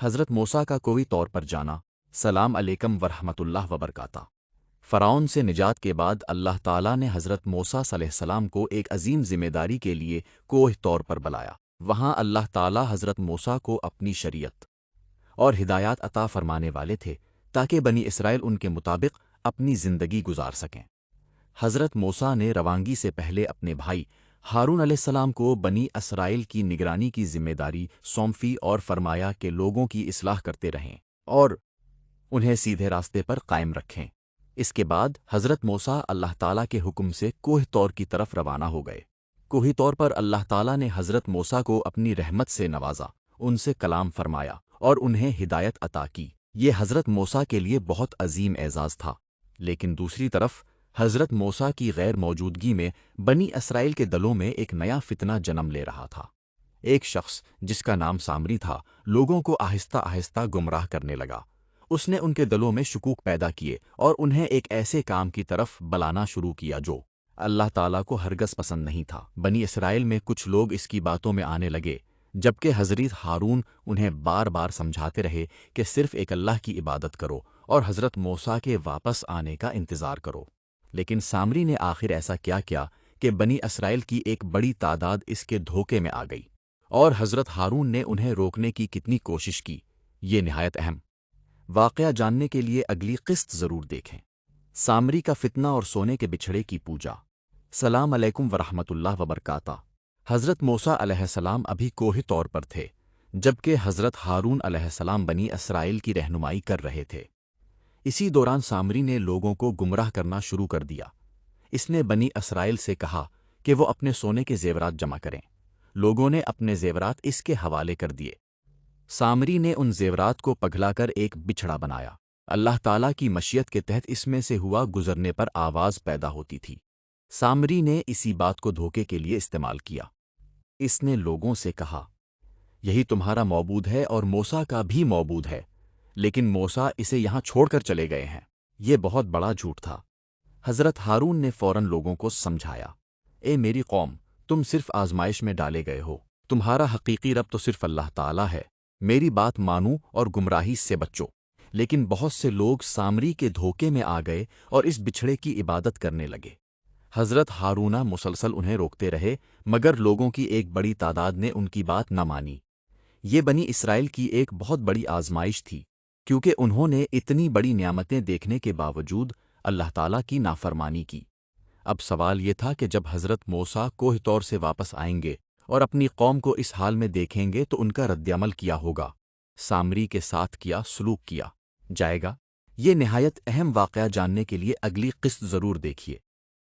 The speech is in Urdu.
حضرت موسیٰ کا کوئی طور پر جانا۔ سلام علیکم ورحمۃ اللہ وبرکاتہ۔ فرعون سے نجات کے بعد اللہ تعالیٰ نے حضرت موسیٰ علیہ السلام کو ایک عظیم ذمہ داری کے لیے کوہ طور پر بلایا۔ وہاں اللہ تعالیٰ حضرت موسیٰ کو اپنی شریعت اور ہدایات عطا فرمانے والے تھے تاکہ بنی اسرائیل ان کے مطابق اپنی زندگی گزار سکیں۔ حضرت موسیٰ نے روانگی سے پہلے اپنے بھائی ہارون علیہ السلام کو بنی اسرائیل کی نگرانی کی ذمہ داری سونپی اور فرمایا کہ لوگوں کی اصلاح کرتے رہیں اور انہیں سیدھے راستے پر قائم رکھیں۔ اس کے بعد حضرت موسیٰ اللہ تعالیٰ کے حکم سے کوہ طور کی طرف روانہ ہو گئے۔ کوہ طور پر اللہ تعالیٰ نے حضرت موسیٰ کو اپنی رحمت سے نوازا، ان سے کلام فرمایا اور انہیں ہدایت عطا کی۔ یہ حضرت موسیٰ کے لیے بہت عظیم اعزاز تھا، لیکن دوسری طرف حضرت موسیٰ کی غیر موجودگی میں بنی اسرائیل کے دلوں میں ایک نیا فتنہ جنم لے رہا تھا۔ ایک شخص جس کا نام سامری تھا لوگوں کو آہستہ آہستہ گمراہ کرنے لگا۔ اس نے ان کے دلوں میں شکوک پیدا کیے اور انہیں ایک ایسے کام کی طرف بلانا شروع کیا جو اللہ تعالیٰ کو ہرگز پسند نہیں تھا۔ بنی اسرائیل میں کچھ لوگ اس کی باتوں میں آنے لگے، جبکہ حضرت ہارون انہیں بار بار سمجھاتے رہے کہ صرف ایک اللہ کی عبادت کرو اور حضرت موسیٰ کے واپس آنے کا انتظار کرو۔ لیکن سامری نے آخر ایسا کیا کہ بنی اسرائیل کی ایک بڑی تعداد اس کے دھوکے میں آ گئی، اور حضرت ہارون نے انہیں روکنے کی کتنی کوشش کی۔ یہ نہایت اہم واقعہ جاننے کے لیے اگلی قسط ضرور دیکھیں۔ سامری کا فتنہ اور سونے کے بچھڑے کی پوجا۔ سلام علیکم ورحمۃ اللہ وبرکاتہ۔ حضرت موسیٰ علیہ السلام ابھی کوہ طور پر تھے، جبکہ حضرت ہارون علیہ السلام بنی اسرائیل کی رہنمائی کر رہے تھے۔ اسی دوران سامری نے لوگوں کو گمراہ کرنا شروع کر دیا۔ اس نے بنی اسرائیل سے کہا کہ وہ اپنے سونے کے زیورات جمع کریں۔ لوگوں نے اپنے زیورات اس کے حوالے کر دیے۔ سامری نے ان زیورات کو پگھلا کر ایک بچھڑا بنایا۔ اللہ تعالیٰ کی مشیت کے تحت اس میں سے ہوا گزرنے پر آواز پیدا ہوتی تھی۔ سامری نے اسی بات کو دھوکے کے لیے استعمال کیا۔ اس نے لوگوں سے کہا، یہی تمہارا معبود ہے اور موسیٰ کا بھی معبود ہے، لیکن موسیٰ اسے یہاں چھوڑ کر چلے گئے ہیں۔ یہ بہت بڑا جھوٹ تھا۔ حضرت ہارون نے فوراً لوگوں کو سمجھایا، اے میری قوم، تم صرف آزمائش میں ڈالے گئے ہو۔ تمہارا حقیقی رب تو صرف اللہ تعالیٰ ہے۔ میری بات مانو اور گمراہی سے بچو۔ لیکن بہت سے لوگ سامری کے دھوکے میں آ گئے اور اس بچھڑے کی عبادت کرنے لگے۔ حضرت ہارون مسلسل انہیں روکتے رہے، مگر لوگوں کی ایک بڑی تعداد نے ان کی بات نہ مانی۔ یہ بنی اسرائیل کی ایک بہت بڑی آزمائش تھی، کیونکہ انہوں نے اتنی بڑی نعمتیں دیکھنے کے باوجود اللہ تعالیٰ کی نافرمانی کی۔ اب سوال یہ تھا کہ جب حضرت موسیٰ کوہ طور سے واپس آئیں گے اور اپنی قوم کو اس حال میں دیکھیں گے تو ان کا رد عمل کیا ہوگا؟ سامری کے ساتھ کیا سلوک کیا جائے گا؟ یہ نہایت اہم واقعہ جاننے کے لیے اگلی قسط ضرور دیکھیے۔